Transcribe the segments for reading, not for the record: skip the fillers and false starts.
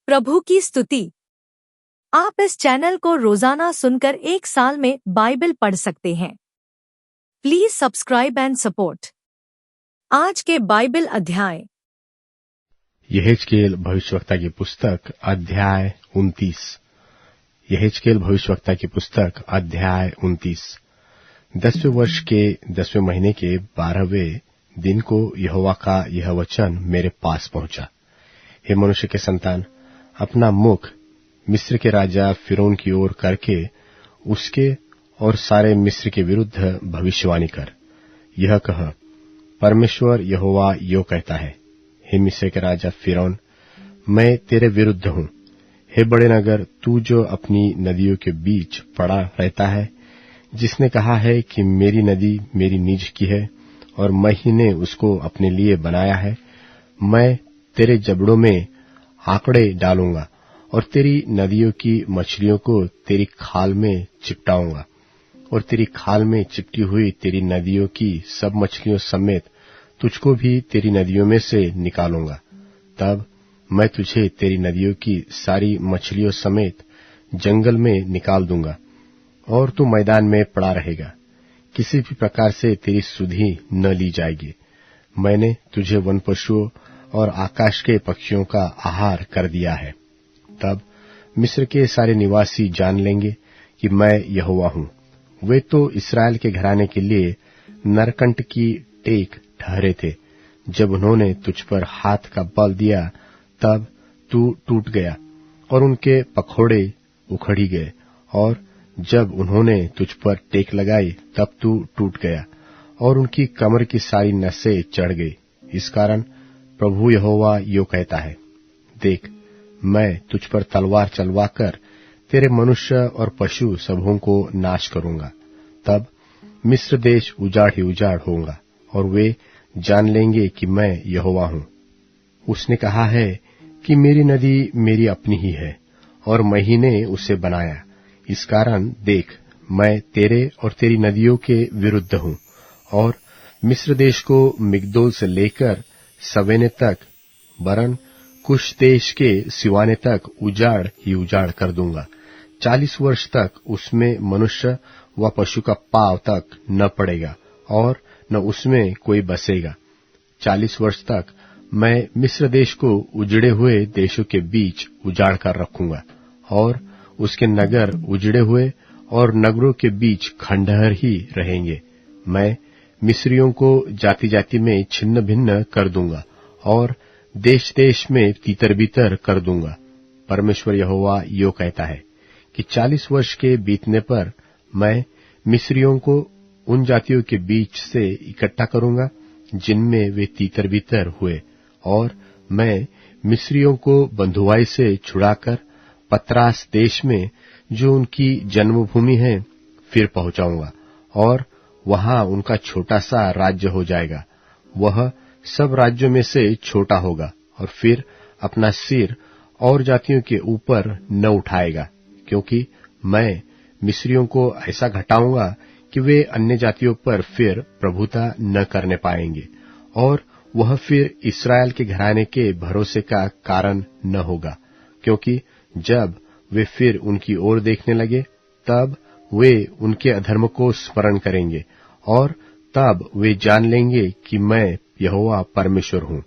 प्रभु की स्तुति। आप इस चैनल को रोजाना सुनकर एक साल में बाइबल पढ़ सकते हैं। Please subscribe and support. आज के बाइबल अध्याय। यहेजकेल भविष्यवक्ता की पुस्तक अध्याय 29। यहेजकेल भविष्यवक्ता की पुस्तक अध्याय 29। 10वें वर्ष के 10वें महीने के 12वें दिन को यहोवा का यह वचन मेरे पास पहुंचा। हे मनुष्य के संतान, अपना मुख मिस्र के राजा फिरौन की ओर करके उसके और सारे मिस्र के विरुद्ध भविष्यवाणी कर। यह कह, परमेश्वर यहोवा यो कहता है, हे मिस्र के राजा फिरौन, मैं तेरे विरुद्ध हूं। हे बड़े नगर, तू जो अपनी नदियों के बीच पड़ा रहता है, जिसने कहा है कि मेरी नदी मेरी निज की है और मैं ही ने उसको अपने लिए बनाया है, मैं तेरे जबड़ों में आंकड़े डालूंगा और तेरी नदियों की मछलियों को तेरी खाल में चिपटाऊंगा और तेरी खाल में चिपटी हुई तेरी नदियों की सब मछलियों समेत तुझको भी तेरी नदियों में से निकालूंगा। तब मैं तुझे तेरी नदियों की सारी मछलियों समेत जंगल में निकाल दूंगा और तू मैदान में पड़ा रहेगा। किसी भी प्रकार से तेरी सुधि न ली जाएगी। मैंने तुझे वन पशुओं और आकाश के पक्षियों का आहार कर दिया है। तब मिस्र के सारे निवासी जान लेंगे कि मैं यहोवा हूं। वे तो इस्राएल के घराने के लिए नरकंट की टेक ठहरे थे। जब उन्होंने तुझ पर हाथ का बल दिया, तब तू टूट गया और उनके पखोड़े उखड़ी गए, और जब उन्होंने तुझ पर टेक लगाई, तब तू टूट गया और उनकी कमर की सारी नसें चढ़ गई। इस कारण प्रभु यहोवा यो कहता है, देख, मैं तुझ पर तलवार चलवाकर तेरे मनुष्य और पशु सबों को नाश करूंगा। तब मिस्र देश उजाड़ ही उजाड़ होगा और वे जान लेंगे कि मैं यहोवा हूं। उसने कहा है कि मेरी नदी मेरी अपनी ही है और मैं ही ने उसे बनाया। इस कारण देख, मैं तेरे और तेरी नदियों के विरुद्ध हूं और मिस्र देश को मिग्दोल से लेकर सवेने तक, वरन कुश देश के सिवाने तक उजाड़ ही उजाड़ कर दूंगा। 40 वर्ष तक उसमें मनुष्य व पशु का पांव तक न पड़ेगा और न उसमें कोई बसेगा। 40 वर्ष तक मैं मिस्र देश को उजड़े हुए देशों के बीच उजाड़ कर रखूंगा और उसके नगर उजड़े हुए और नगरों के बीच खंडहर ही रहेंगे। मैं मिस्रियों को जाति जाति में छिन्न भिन्न कर दूंगा और देश देश में तीतर बीतर कर दूंगा। परमेश्वर यहोवा यो कहता है कि 40 वर्ष के बीतने पर मैं मिस्रियों को उन जातियों के बीच से इकट्ठा करूंगा जिनमें वे तीतर बीतर हुए, और मैं मिस्रियों को बंधुआई से छुड़ाकर पत्रास देश में, जो उनकी जन्मभूमि है, फिर पहुंचाऊंगा और वहां उनका छोटा सा राज्य हो जाएगा। वह सब राज्यों में से छोटा होगा और फिर अपना सिर और जातियों के ऊपर न उठाएगा, क्योंकि मैं मिस्रियों को ऐसा घटाऊंगा कि वे अन्य जातियों पर फिर प्रभुता न करने पाएंगे, और वह फिर इस्राएल के घराने के भरोसे का कारण न होगा, क्योंकि जब वे फिर उनकी ओर देखने लगे, तब वे उनके अधर्म को स्मरण करेंगे और तब वे जान लेंगे कि मैं यहोवा परमेश्वर हूं।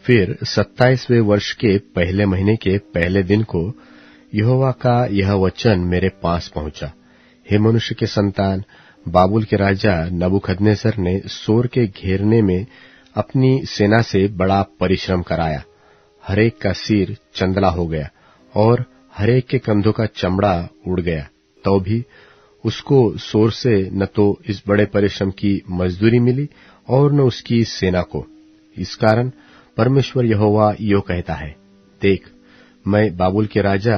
फिर 27वें वर्ष के पहले महीने के पहले दिन को यहोवा का यह वचन मेरे पास पहुंचा। हे मनुष्य के संतान, बाबुल के राजा नबूकदनेस्सर ने सोर के घेरने में अपनी सेना से बड़ा परिश्रम कराया। हरेक का सिर चंदला हो गया और हरेक के कंधों का चमड़ा उड़ गया। तो भी उसको सोर से न तो इस बड़े परिश्रम की मजदूरी मिली और न उसकी सेना को। इस कारण परमेश्वर यहोवा यो कहता है, देख, मैं बाबुल के राजा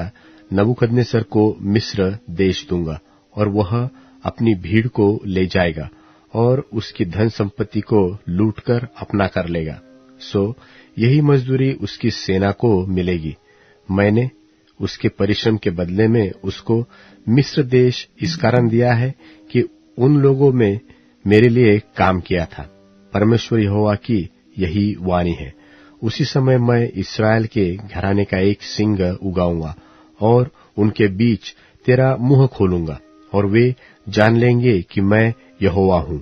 नबूकदनेस्सर को मिस्र देश दूंगा और वह अपनी भीड़ को ले जाएगा और उसकी धन संपत्ति को लूटकर अपना कर लेगा। सो यही मजदूरी उसकी सेना को मिलेगी। मैंने उसके परिश्रम के बदले में उसको मिस्र देश इस कारण दिया है कि उन लोगों में मेरे लिए काम किया था। परमेश्वर यहोवा की यही वाणी है। उसी समय मैं इस्राएल के घराने का एक सिंग उगाऊंगा और उनके बीच तेरा मुंह खोलूंगा और वे जान लेंगे कि मैं यहोवा हूं।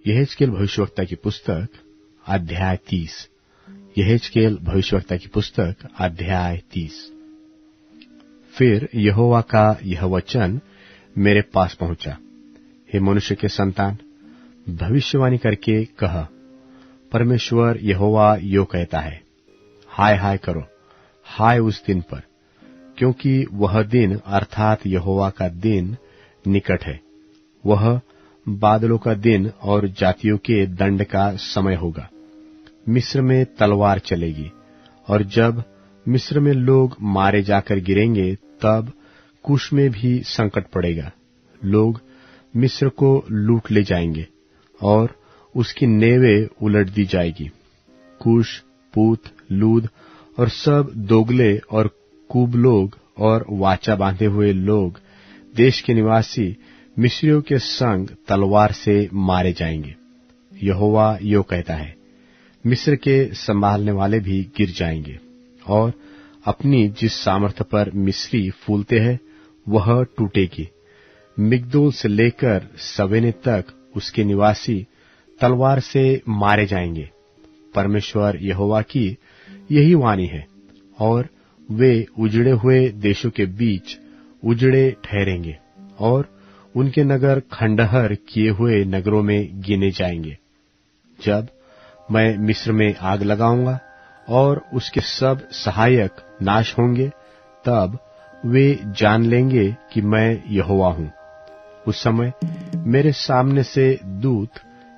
यहेजकेल भविष्यवक्ता की पुस्तक अध्याय 30। यहेजकेल भविष्यवक्ता की पुस्तक अध्याय 30। फिर यहोवा का यह वचन मेरे पास पहुंचा, हे मनुष्य के संतान, भविष्यवाणी करके कह, परमेश्वर यहोवा यो कहता है, हाय हाय करो, हाय उस दिन पर, क्योंकि वह दिन अर्थात यहोवा का दिन निकट है। वह बादलों का दिन और जातियों के दंड का समय होगा। मिस्र में तलवार चलेगी, और जब मिस्र में लोग मारे जाकर गिरेंगे, तब कुश में भी संकट पड़ेगा। लोग मिस्र को लूट ले जाएंगे और उसकी नेवें उलट दी जाएगी। कुश, पूत, लूद और सब दोगले और कुब लोग और वाचा बांधे हुए लोग, देश के निवासी मिस्रियों के संग तलवार से मारे जाएंगे। यहोवा यो कहता है, मिस्र के संभालने वाले भी गिर जाएंगे, और अपनी जिस सामर्थ्य पर मिस्री फूलते हैं वह टूटेगी। मिग्दोल से लेकर सवेने तक उसके निवासी तलवार से मारे जाएंगे। परमेश्वर यहोवा की यही वाणी है, और वे उजड़े हुए देशों के बीच उजड़े ठहरेंगे, और उनके नगर खंडहर किए हुए नगरों में गिने जाएंगे। जब मैं मिस्र में आग लगाऊंगा और उसके सब सहायक नाश होंगे, तब वे जान लेंगे कि मैं यहोवा हूं। उस समय मेरे सामने से दूत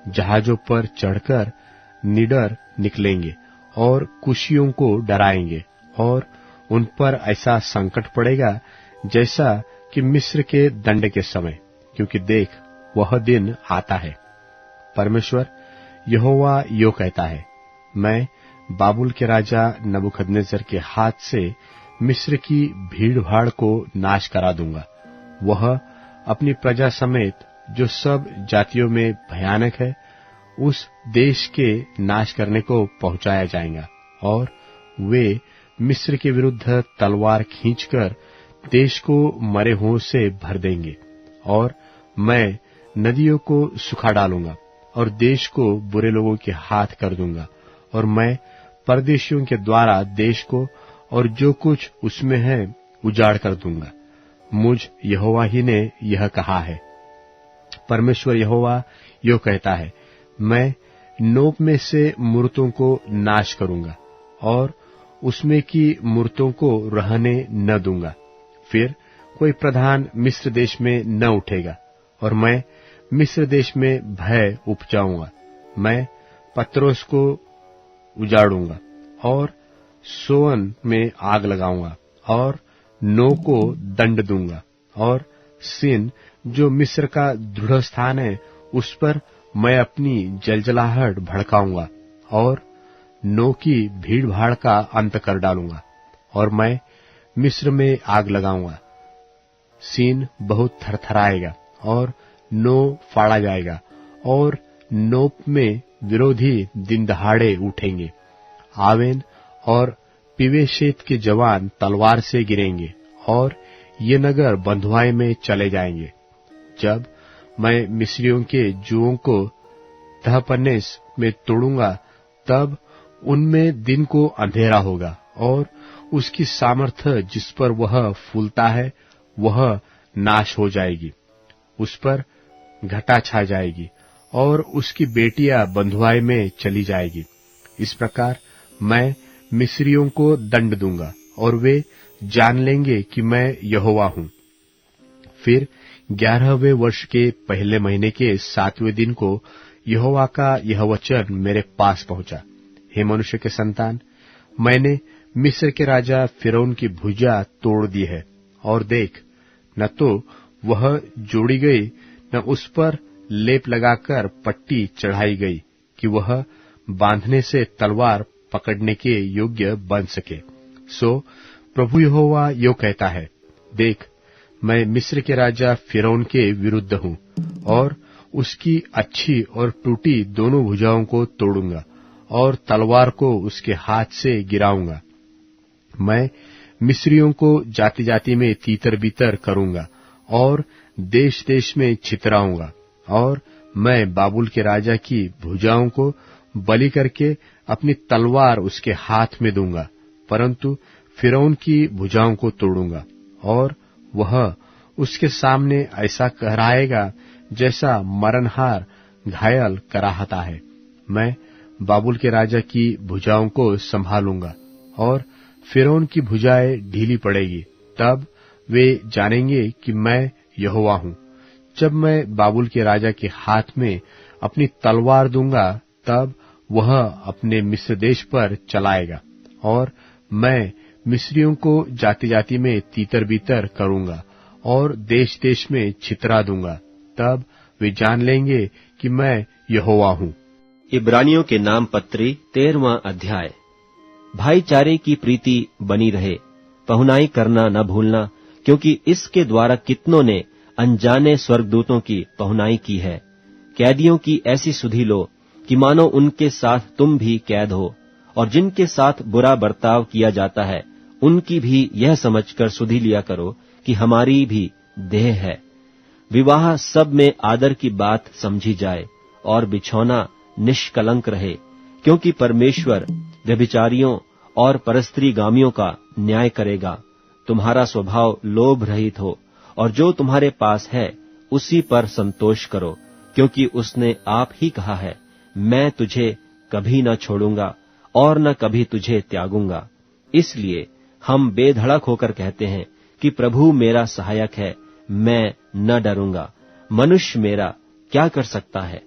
जहाजों पर चढ़कर निडर निकलेंगे और कुशियों को डराएंगे, और उन पर ऐसा संकट पड़ेगा जैसा कि मिस्र के दंड के समय, क्योंकि देख, वह दिन आता है। परमेश्वर यहोवा यो कहता है, मैं बाबुल के राजा नबूकदनेस्सर के हाथ से मिस्र की भीड़-भाड़ को नाश करा दूंगा। वह अपनी प्रजा समेत जो सब जातियों में भयानक है, उस देश के नाश करने को पहुंचाया जाएगा, और वे मिस्र के विरुद्ध तलवार खींचकर देश को मरे हुओं से भर देंगे। और मैं नदियों को सुखा डालूंगा और देश को बुरे लोगों के हाथ कर दूंगा, और मैं परदेशियों के द्वारा देश को और जो कुछ उसमें है उजाड़ कर दूंगा। मुझ यहोवा ही ने यह कहा है। परमेश्वर यहोवा यो कहता है, मैं नोप में से मूर्तों को नाश करूंगा और उसमें की मूर्तों को रहने न दूंगा। फिर कोई प्रधान मिस्र देश में न उठेगा, और मैं मिस्र देश में भय उपजाऊंगा। मैं पत्रोस को उजाड़ूंगा और सोअन में आग लगाऊंगा और नो को दंड दूंगा, और सिन जो मिस्र का दृढ़ स्थान है, उस पर मैं अपनी जलजलाहट भड़काऊंगा और नो की भीड़ भाड़ का अंत कर डालूंगा, और मैं मिस्र में आग लगाऊंगा। सीन बहुत थरथराएगा और नो फाड़ा जाएगा, और नोप में विरोधी दिन दहाड़े उठेंगे। आवेन और पिवेशेत के जवान तलवार से गिरेंगे, और ये नगर बंधुआई में चले जाएंगे। जब मैं मिस्रियों के जुओं को तहपन्नेस में तोड़ूंगा, तब उनमें दिन को अंधेरा होगा, और उसकी सामर्थ्य जिस पर वह फूलता है वह नाश हो जाएगी। उस पर घटा छा जाएगी, और उसकी बेटियां बंधुआई में चली जाएगी। इस प्रकार मैं मिस्रियों को दंड दूंगा, और वे जान लेंगे कि मैं यहोवा हूं। फिर 11वें वर्ष के पहले महीने के 7वें दिन को यहोवा का यह वचन मेरे पास पहुंचा। हे मनुष्य के संतान, मैंने मिस्र के राजा फिरौन की भुजा तोड़ दी है, और देख, न तो वह जोड़ी गई, न उस पर लेप लगाकर पट्टी चढ़ाई गई कि वह बांधने से तलवार पकड़ने के योग्य बन सके। सो प्रभु यहोवा यो कहता है, देख, मैं मिस्र के राजा फिरौन के विरुद्ध हूं, और उसकी अच्छी और टूटी दोनों भुजाओं को तोड़ूंगा, और तलवार को उसके हाथ से गिराऊंगा। मैं मिस्रियों को जाति जाति में तीतर बीतर करूंगा और देश देश में छितराऊंगा, और मैं बाबुल के राजा की भुजाओं को बलि करके अपनी तलवार उसके हाथ में दूंगा, परंतु फिरौन की भुजाओं को तोड़ूंगा, और वह उसके सामने ऐसा कहराएगा जैसा मरनहार घायल कराहता है। मैं बाबुल के राजा की भुजाओं को संभालूंगा और फिरौन की भुजाएं ढीली पड़ेगी। तब वे जानेंगे कि मैं यहोवा हूं। जब मैं बाबुल के राजा के हाथ में अपनी तलवार दूंगा, तब वह अपने मिस्र देश पर चलाएगा, और मैं मिस्रियों को जाति जाति में तीतर बीतर करूंगा और देश देश में छितरा दूंगा। तब वे जान लेंगे कि मैं यहोवा हूं। इब्रानियों के नाम पत्री 13वां अध्याय। भाईचारे की प्रीति बनी रहे, पहुनाई करना न भूलना, क्योंकि इसके द्वारा कितनों ने अनजाने स्वर्गदूतों की पहुनाई की है। कैदियों की ऐसी सुधि लो कि मानो उनके साथ तुम भी कैद हो, और जिनके साथ बुरा बर्ताव किया जाता है उनकी भी यह समझकर सुधि लिया करो कि हमारी भी देह है। विवाह सब में आदर की बात समझी जाए और बिछौना निष्कलंक रहे, क्योंकि परमेश्वर व्यभिचारियों और परस्त्रीगामियों का न्याय करेगा। तुम्हारा स्वभाव लोभ रहित हो, और जो तुम्हारे पास है उसी पर संतोष करो, क्योंकि उसने आप ही कहा है, मैं तुझे कभी न छोड़ूंगा और न कभी तुझे त्यागूंगा। इसलिए हम बेधड़क होकर कहते हैं कि प्रभु मेरा सहायक है, मैं न डरूंगा। मनुष्य मेरा क्या कर सकता है?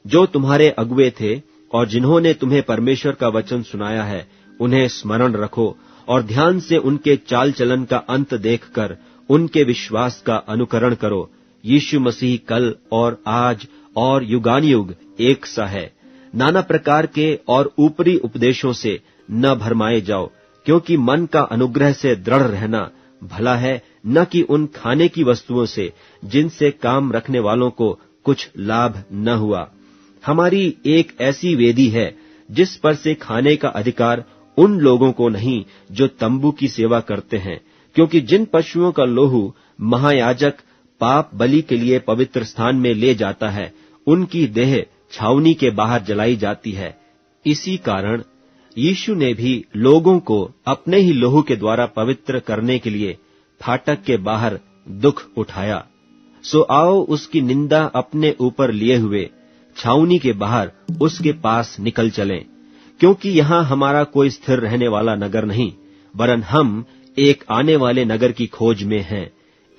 जो तुम्हारे अगुवे थे और जिन्होंने तुम्हें परमेश्वर का वचन सुनाया है, उन्हें स्मरण रखो और ध्यान से उनके चाल चलन का अंत देखकर उनके विश्वास का अनुकरण करो। यीशु मसीह कल और आज और युगानुयुग एक सा है। नाना प्रकार के और ऊपरी उपदेशों से न भरमाए जाओ, क्योंकि मन का अनुग्रह से दृढ़ रहना भला है, न कि उन खाने की वस्तुओं से जिनसे काम रखने वालों को कुछ लाभ न हुआ। हमारी एक ऐसी वेदी है जिस पर से खाने का अधिकार उन लोगों को नहीं जो तंबू की सेवा करते हैं, क्योंकि जिन पशुओं का लोहू महायाजक पाप बलि के लिए पवित्र स्थान में ले जाता है, उनकी देह छावनी के बाहर जलाई जाती है। इसी कारण यीशु ने भी लोगों को अपने ही लोहू के द्वारा पवित्र करने के लिए फाटक के बाहर दुख उठाया। सो आओ उसकी निंदा अपने ऊपर लिए हुए छावनी के बाहर उसके पास निकल चलें, क्योंकि यहाँ हमारा कोई स्थिर रहने वाला नगर नहीं, वरन हम एक आने वाले नगर की खोज में हैं।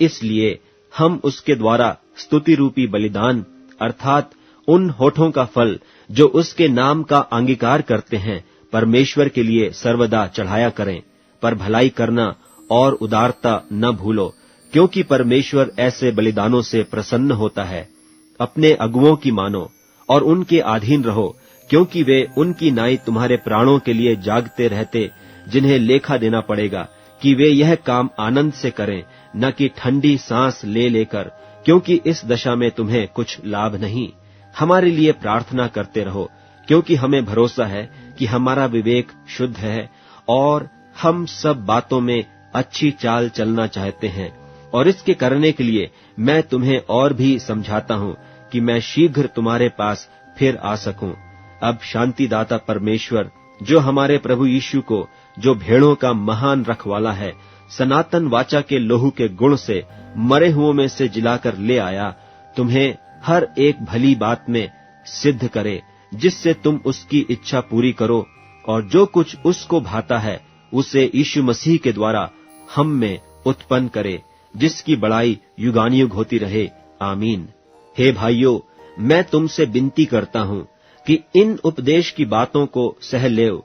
इसलिए हम उसके द्वारा स्तुति रूपी बलिदान अर्थात उन होठों का फल जो उसके नाम का अंगीकार करते हैं, परमेश्वर के लिए सर्वदा चढ़ाया करें। पर भलाई करना और उदारता न भूलो, क्योंकि परमेश्वर ऐसे बलिदानों से प्रसन्न होता है। अपने अगुओं की मानो और उनके अधीन रहो, क्योंकि वे उनकी नाई तुम्हारे प्राणों के लिए जागते रहते, जिन्हें लेखा देना पड़ेगा कि वे यह काम आनंद से करें, न कि ठंडी सांस ले लेकर, क्योंकि इस दशा में तुम्हें कुछ लाभ नहीं। हमारे लिए प्रार्थना करते रहो, क्योंकि हमें भरोसा है कि हमारा विवेक शुद्ध है और हम सब बातों में अच्छी चाल चलना चाहते हैं। और इसके करने के लिए मैं तुम्हें और भी समझाता हूँ कि मैं शीघ्र तुम्हारे पास फिर आ सकूं। अब शांतिदाता परमेश्वर, जो हमारे प्रभु यीशु को, जो भेड़ों का महान रखवाला है, सनातन वाचा के लोहू के गुण से मरे हुओं में से जिलाकर ले आया, तुम्हें हर एक भली बात में सिद्ध करे, जिससे तुम उसकी इच्छा पूरी करो, और जो कुछ उसको भाता है उसे यीशु मसीह के द्वारा हम में उत्पन्न करे, जिसकी बड़ाई युगानुयुग होती रहे। आमीन। हे भाइयों, मैं तुमसे विनती करता हूँ कि इन उपदेश की बातों को सह लेओ,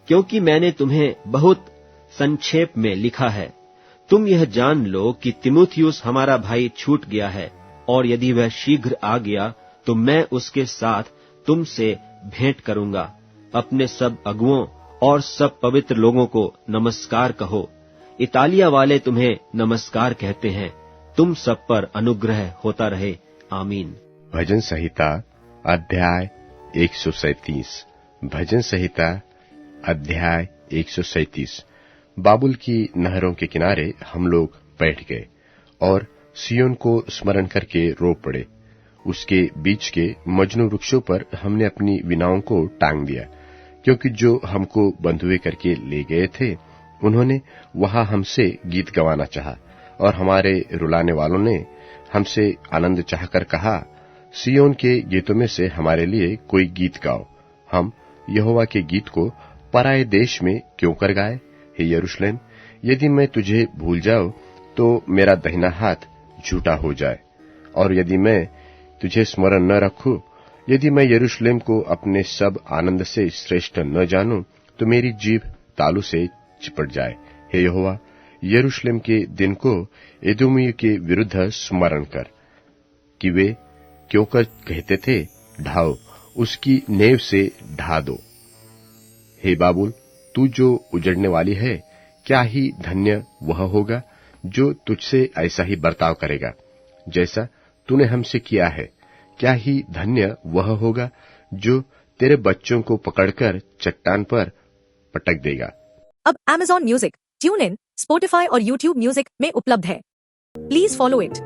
क्योंकि मैंने तुम्हें बहुत संक्षेप में लिखा है। तुम यह जान लो कि तीमुथियुस हमारा भाई छूट गया है, और यदि वह शीघ्र आ गया तो मैं उसके साथ तुमसे भेंट करूंगा। अपने सब अगुओं और सब पवित्र लोगों को नमस्कार कहो। इतालिया वाले तुम्हें नमस्कार कहते हैं। तुम सब पर अनुग्रह होता रहे। आमीन। भजन संहिता अध्याय 137। भजन संहिता अध्याय 137। बाबुल की नहरों के किनारे हम लोग बैठ गए और सियोन को स्मरण करके रो पड़े। उसके बीच के मजनू वृक्षों पर हमने अपनी विनाओं को टांग दिया, क्योंकि जो हमको बंधुए करके ले गए थे उन्होंने वहां हमसे गीत गवाना चाहा, और हमारे रुलाने वालों ने हमसे आनंद चाहकर कहा, सियोन के गीतों में से हमारे लिए कोई गीत गाओ। हम यहोवा के गीत को पराये देश में क्यों कर गाए? हे यरूशलेम, यदि मैं तुझे भूल जाऊं तो मेरा दाहिना हाथ झूठा हो जाए, और यदि मैं तुझे स्मरण न रखूं, यदि मैं यरूशलेम को अपने सब आनंद से श्रेष्ठ न जानूं, तो मेरी जीभ तालू से चिपट जाए। हे यहोवा, यरूशलेम के दिन को एदोमियों के विरुद्ध स्मरण कर, कि वे क्यों कर कहते थे, ढाओ, उसकी नेव से ढा दो। हे बाबुल, तू जो उजड़ने वाली है, क्या ही धन्य वह होगा जो तुझसे ऐसा ही बर्ताव करेगा जैसा तूने हमसे किया है। क्या ही धन्य वह होगा जो तेरे बच्चों को पकड़कर चट्टान पर पटक देगा। अब Amazon music, tune in, Spotify और YouTube म्यूजिक में उपलब्ध है। Please follow it.